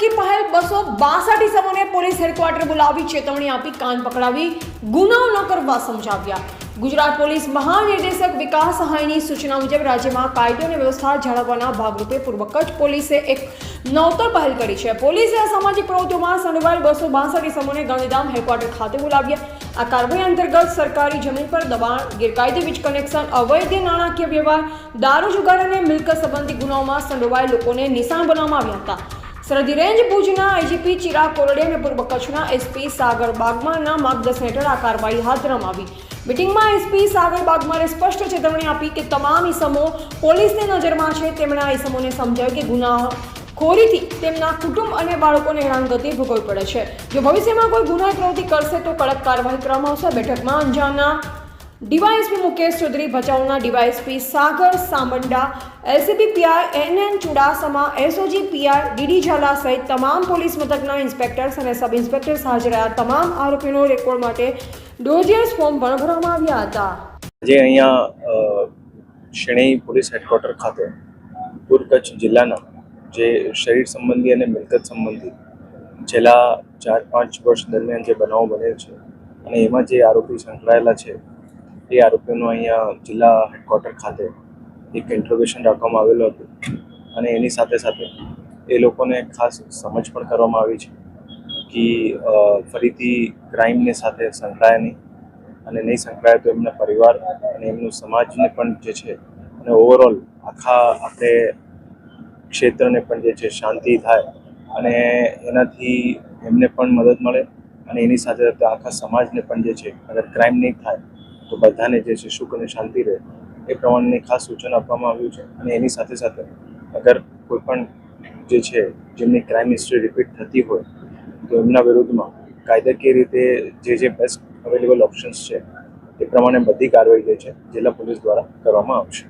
અનોખી પહેલ 262 ઇસમોને police headquarter બોલાવી ચેતવણી આપી કાન પકડાવી ગુનાઓ ન કરવા સમજાવ્યા। ગુજરાત પોલીસ મહાનિર્દેશક વિકાસ સહાયની સૂચના મુજબ રાજ્યમાં કાયદો અને વ્યવસ્થા જાળવવાના ભાગરૂપે પૂર્વ કચ્છ પોલીસે એક નવતર પહેલ કરી છે। પોલીસે અસામાજિક પ્રવૃત્તિઓમાં સંડોવાયેલ 262 ઇસમોને ગાંધીધામ હેડક્વાર્ટર ખાતે બોલાવ્યા। આ કાર્યવાહી અંતર્ગત સરકારી જમીન પર દબાણ, ગેરકાયદે વીજ કનેક્શન, અવૈધ નાણાકીય વ્યવહાર, દારૂ જુગાર અને મિલકત સંબંધી ગુનાઓમાં સંડોવાયેલ લોકોને નિશાન બનાવવામાં આવ્યા હતા। સરહદી રેન્જ ભુજના આઈજીપી ચિરાગ કોરડિયા અને પૂર્વ કચ્છના એસપી સાગર બાગમારના માર્ગદર્શન હેઠળ આ કાર્યવાહી હાથ ધરવામાં આવી। મીટિંગમાં એસપી સાગર બાગમારે સ્પષ્ટ ચેતવણી આપી કે તમામ ઇસમો પોલીસની નજરમાં છે। તેમણે આ ઇસમોને સમજાવ્યું કે ગુનાખોરીથી તેમના કુટુંબ અને બાળકોને હેરાનગતિ ભોગવવી પડે છે। જો ભવિષ્યમાં કોઈ ગુનાહિત પ્રવૃત્તિ કરશે તો કડક કાર્યવાહી કરવામાં આવશે। બેઠકમાં અંજારના ડીવાયએસપી મુકેશ ચૌધરી, ભચાઉના DYSP Sagar Samanda, LCB PI NN Chudasama, SOG PI DD Jhala સહિત તમામ પોલીસ મથકના ઇન્સ્પેક્ટર્સ અને સબ ઇન્સ્પેક્ટર્સ હાજર રહ્યા। તમામ આરોપીનો રેકોર્ડ માટે ડોઝિયર્સ ફોર્મ પણ ભરવામાં આવ્યા હતા। આજે અહીંયા શેણઈ પોલીસ હેડક્વાર્ટર ખાતે પૂર્વ કચ્છ જિલ્લાના જે શરીર સંબંધી અને મિલકત સંબંધી છેલ્લા 4-5 વર્ષ દરમિયાન જે બનાવો બનેલ છે અને એમાં જે આરોપી સંકળાયેલા છે એ આરોપીઓનો અહીંયા જિલ્લા હેડક્વાર્ટર ખાતે એક ઇન્ટ્રોગેશન રાખવામાં આવેલો હતો અને એની સાથે સાથે એ લોકોને ખાસ સમજ પણ કરવામાં આવી છે કે ફરીથી ક્રાઇમની સાથે સંકળાય નહીં અને નહીં સંકળાય તો એમના પરિવાર અને એમનું સમાજને પણ જે છે અને ઓવરઓલ આખા આપણે ક્ષેત્રને પણ જે છે શાંતિ થાય અને એનાથી એમને પણ મદદ મળે અને એની સાથે સાથે આખા સમાજને પણ જે છે અગર ક્રાઇમ નહીં થાય તો બધાને જે છે સુખ અને શાંતિ રહે એ પ્રમાણેની ખાસ સૂચન આપવામાં આવ્યું છે। અને એની સાથે સાથે અગર કોઈ પણ જે છે જેમની ક્રાઇમ હિસ્ટ્રી રિપીટ થતી હોય તો એમના વિરુદ્ધમાં કાયદાકીય રીતે જે બેસ્ટ અવેલેબલ ઓપ્શન્સ છે એ પ્રમાણે બધી કાર્યવાહી જે છે જિલ્લા પોલીસ દ્વારા કરવામાં આવશે।